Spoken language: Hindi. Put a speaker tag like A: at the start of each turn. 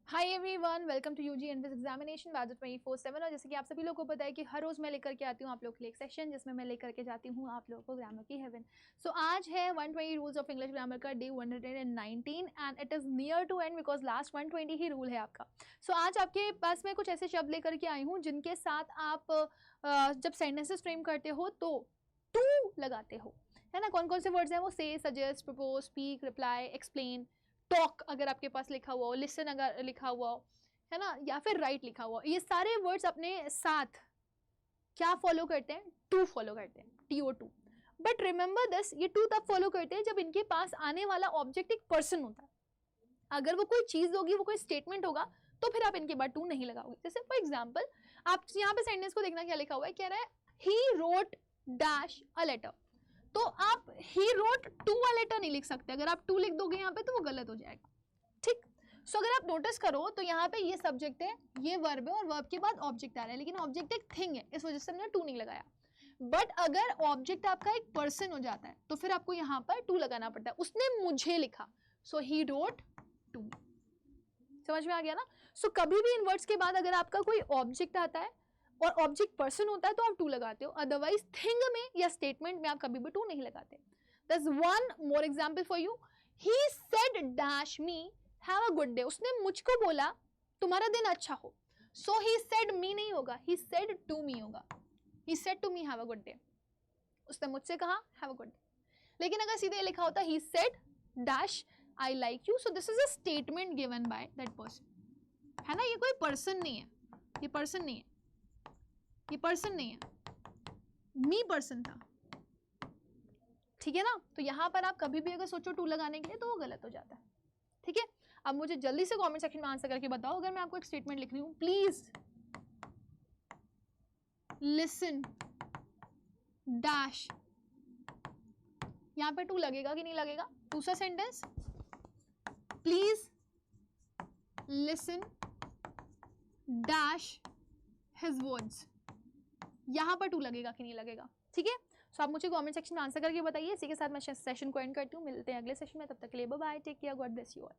A: Hi everyone, welcome to UG NVS examination batch 24/7। और जैसे कि आप सभी लोगों को पता है कि हर रोज़ मैं लेकर के आती हूँ आप लोग के लिए एक सेशन, जिसमें मैं लेकर के जाती हूँ आप लोगों को ग्रामर की हेवन। सो आज है 120 रूल्स ऑफ इंग्लिश ग्रामर का day 119 and it is near to end because last 120 ही रूल है आपका। सो आज आपके पास मैं कुछ ऐसे शब्द लेकर के आई हूँ जिनके साथ आप जब सेंटेंसेस फ्रेम करते हो तो टू लगाते हो, है ना। कौन कौन से वर्ड्स हैं वो? से, suggest, propose, speak, reply, explain, talk अगर आपके पास लिखा हुआ हो, लिसन अगर लिखा हुआ हो, है ना, या फिर राइट लिखा हुआ हो। ये सारे वर्ड्स अपने साथ क्या फॉलो करते हैं? टू फॉलो करते हैं, TO2। बट रिमेंबर दिस, ये टू तब फॉलो करते हैं जब इनके पास आने वाला ऑब्जेक्ट एक पर्सन होता है। अगर वो कोई चीज होगी, वो कोई स्टेटमेंट होगा, तो फिर आप इनके बाद टू नहीं लगाओगे। जैसे फॉर एग्जाम्पल आप यहाँ पे सेंटेंस को देखना, क्या लिखा हुआ है, कह रहा है he wrote dash a letter. तो आप he wrote to a letter नहीं लिख सकते। अगर आप टू लिख दोगे यहाँ पे तो वो गलत हो जाएगा, ठीक। सो अगर आप नोटिस करो तो यहाँ पे ये सब्जेक्ट है, ये वर्ब है और वर्ब के बाद ऑब्जेक्ट आ रहा है, लेकिन ऑब्जेक्ट एक थिंग है, इस वजह से हमने टू नहीं लगाया। बट अगर ऑब्जेक्ट आपका एक पर्सन हो जाता है तो फिर आपको यहाँ पर टू लगाना पड़ता है। उसने मुझे लिखा, सो ही रोट टू। समझ में आ गया ना। सो कभी भी इन वर्ड्स के बाद अगर आपका कोई ऑब्जेक्ट आता है और ऑब्जेक्ट पर्सन होता है तो आप टू लगाते हो, अदरवाइज थिंग में या स्टेटमेंट में आप कभी भी टू नहीं लगाते। There's one more example for you. He said dash me have a good day. उसने मुझको बोला तुम्हारा दिन अच्छा हो। So he said me नहीं होगा, he said to me होगा। He said to me have a good day. उसने मुझसे कहा have a good day। लेकिन अगर सीधे लिखा होता he said dash I like you, so this is a statement given by that person, है ना। ये कोई पर्सन नहीं है, ये पर्सन नहीं है, ये पर्सन नहीं है, मी पर्सन था, ठीक है ना। तो यहां पर आप कभी भी अगर सोचो टू लगाने के लिए तो वो गलत हो जाता है, ठीक है। अब मुझे जल्दी से कमेंट सेक्शन में आंसर करके बताओ, अगर मैं आपको एक स्टेटमेंट लिख रही हूं, प्लीज लिसन डैश, यहां पे टू लगेगा कि नहीं लगेगा? दूसरा sentence, please listen dash his words, यहां पर टू लगेगा कि नहीं लगेगा? ठीक है। सो आप मुझे कमेंट सेक्शन में आंसर करके बताइए। इसी के साथ मैं सेशन को एंड करती हूँ। मिलते हैं अगले सेशन में, तब तक के लिए bye bye, take care, God bless you all.